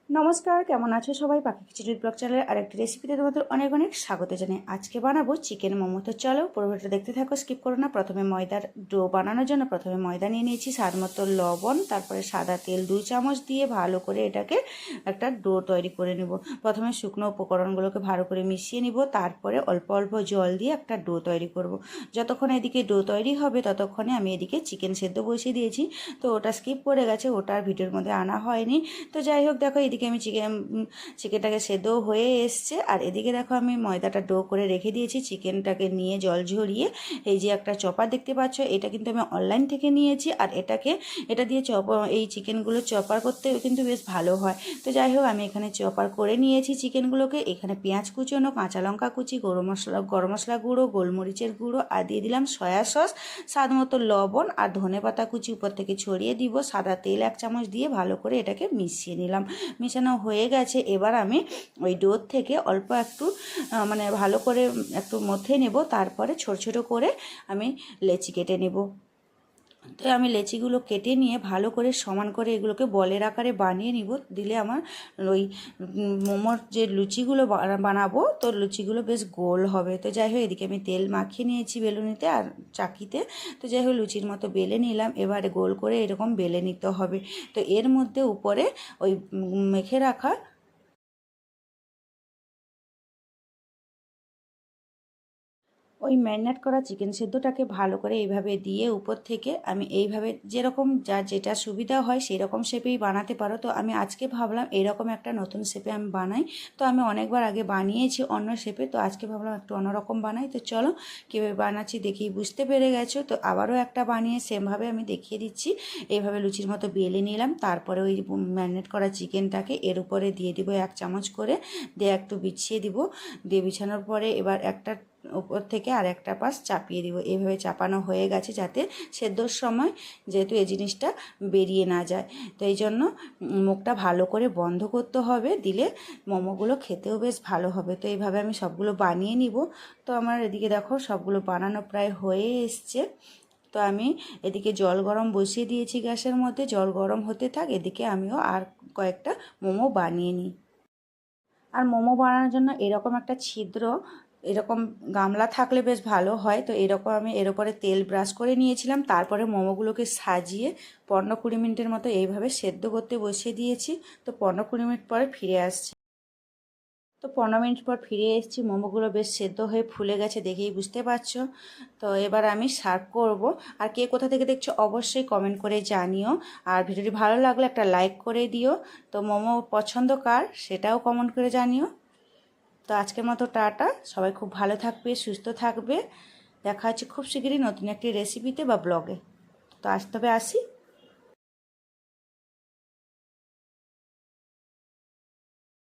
নমস্কার, কেমন আছো সবাই? পাখি খিচুড়ির ব্লগ চ্যানেলের আরেকটি রেসিপিতে তোমাদের অনেক অনেক স্বাগত জানাই। আজকে বানাবো চিকেন মোমো। তো চলো পুরোটা দেখতে থাকো, স্কিপ করো না। প্রথমে ময়দার ডো বানানোর জন্য প্রথমে ময়দা নিয়ে নিয়েছি, স্বাদ মতো লবণ, তারপরে সাদা তেল 2 চামচ দিয়ে ভালো করে এটাকে একটা ডো তৈরি করে নেব। প্রথমে শুকনো উপকরণগুলোকে ভালো করে মিশিয়ে নিব, তারপরে অল্প অল্প জল দিয়ে একটা ডো তৈরি করব। যতক্ষণ এদিকে ডো তৈরি হবে ততক্ষণে আমি এদিকে চিকেন সেদ্ধ বসিয়ে দিয়েছি। তো ওটা স্কিপ করে গেছে, ওটার ভিডিওর মধ্যে আনা হয়নি। তো যাই হোক, দেখো এদিকে আমি চিকেনটাকে সেদ্ধ হয়ে এসছে, আর এদিকে দেখো আমি ময়দাটা ডো করে রেখে দিয়েছি। চিকেনটাকে নিয়ে জল ঝরিয়ে এই যে একটা চপার দেখতে পাচ্ছ, এটা কিন্তু আমি অনলাইন থেকে নিয়েছি। আর এটা দিয়ে এই চিকেনগুলো চপার করতে কিন্তু বেশ ভালো হয়। তো যাই হোক, আমি এখানে চপার করে নিয়েছি চিকেনগুলোকে। এখানে পেঁয়াজ কুচনো, কাঁচা লঙ্কা কুচি, গরম মশলা গুঁড়ো, গোলমরিচের গুঁড়ো, আর দিয়ে দিলাম সয়া সস, স্বাদ মতো লবণ, আর ধনেপাতা কুচি উপর থেকে ছড়িয়ে দিব। সাদা তেল 1 চামচ দিয়ে ভালো করে এটাকে মিশিয়ে নিলাম। মেশানো হয়ে গেছে। এবার আমি ওই ডোর থেকে অল্প একটু মানে ভালো করে একটু মথে নেব, তারপরে ছোট ছোট করে আমি লেচি কেটে নেব। তো আমি লেচিগুলো কেটে নিয়ে ভালো করে সমান করে এগুলোকে বলের আকারে বানিয়ে নিব। দিলে আমার ওই মোমোর যে লুচিগুলো বানাবো, তো লুচিগুলো বেশ গোল হবে। তো যাই হোক, এদিকে আমি তেল মাখিয়ে নিয়েছি বেলুনিতে আর চাকিতে। তো যাই হোক, লুচির মতো বেলে নিলাম। এবারে গোল করে এরকম বেলে নিতে হবে। তো এর মধ্যে উপরে ওই মেখে রাখা ওই ম্যারিনেট করা চিকেন সেদ্ধটাকে ভালো করে এইভাবে দিয়ে উপর থেকে আমি এইভাবে যেরকম যার যেটা সুবিধা হয় সেই রকম শেপেই বানাতে পারো। তো আমি আজকে ভাবলাম এরকম একটা নতুন শেপে আমি বানাই। তো আমি অনেকবার আগে বানিয়েছি অন্য শেপে, তো আজকে ভাবলাম একটু অন্যরকম বানাই। তো চলো কীভাবে বানাচ্ছি দেখেই বুঝতে পেরে গেছো। তো আবারও একটা বানিয়ে সেমভাবে আমি দেখিয়ে দিচ্ছি। এইভাবে লুচির মতো বেলে নিলাম, তারপরে ওই ম্যারিনেট করা চিকেনটাকে এর উপরে দিয়ে দিব 1 চামচ করে, দিয়ে একটু বিছিয়ে দিব। দিয়ে বিছানোর পরে এবার একটা উপর থেকে আর একটা পাশ চাপিয়ে দিব। এইভাবে চাপানো হয়ে গেছে, যাতে সেদ্ধর সময় যেহেতু এই জিনিসটা বেরিয়ে না যায়। তো এই জন্য মুখটা ভালো করে বন্ধ করতে হবে, দিলে মোমোগুলো খেতেও বেশ ভালো হবে। তো এইভাবে আমি সবগুলো বানিয়ে নিব। তো আমার এদিকে দেখো সবগুলো বানানো প্রায় হয়ে এসছে। তো আমি এদিকে জল গরম বসিয়ে দিয়েছি গ্যাসের মধ্যে, জল গরম হতে থাক, এদিকে আমিও আর কয়েকটা মোমো বানিয়ে নিই। আর মোমো বানানোর জন্য এরকম একটা ছিদ্র, এরকম গামলা থাকলে বেশ ভালো হয়। তো এরকম আমি এর উপরে তেল ব্রাশ করে নিয়েছিলাম, তারপরে মোমোগুলোকে সাজিয়ে 15-20 মিনিটের মতো এইভাবে সেদ্ধ করতে বসিয়ে দিয়েছি। তো 15-20 মিনিট পরে ফিরে আসছি। তো 15 মিনিট পর ফিরে এসেছি, মোমোগুলো বেশ সেদ্ধ হয়ে ফুলে গেছে, দেখেই বুঝতে পারছো। তো এবার আমি সার্ভ করব। আর কে কোথা থেকে দেখছো অবশ্যই কমেন্ট করে জানিও। আর ভিডিওটি ভালো লাগলে একটা লাইক করে দিও। তো মোমো পছন্দ কার সেটাও কমেন্ট করে জানিও। তো আজকের মতো টাটা, সবাই খুব ভালো থাকবে, সুস্থ থাকবে। দেখা হচ্ছে খুব শিগগিরই নতুন একটি রেসিপিতে বা ব্লগে। তো আজ তবে আসি।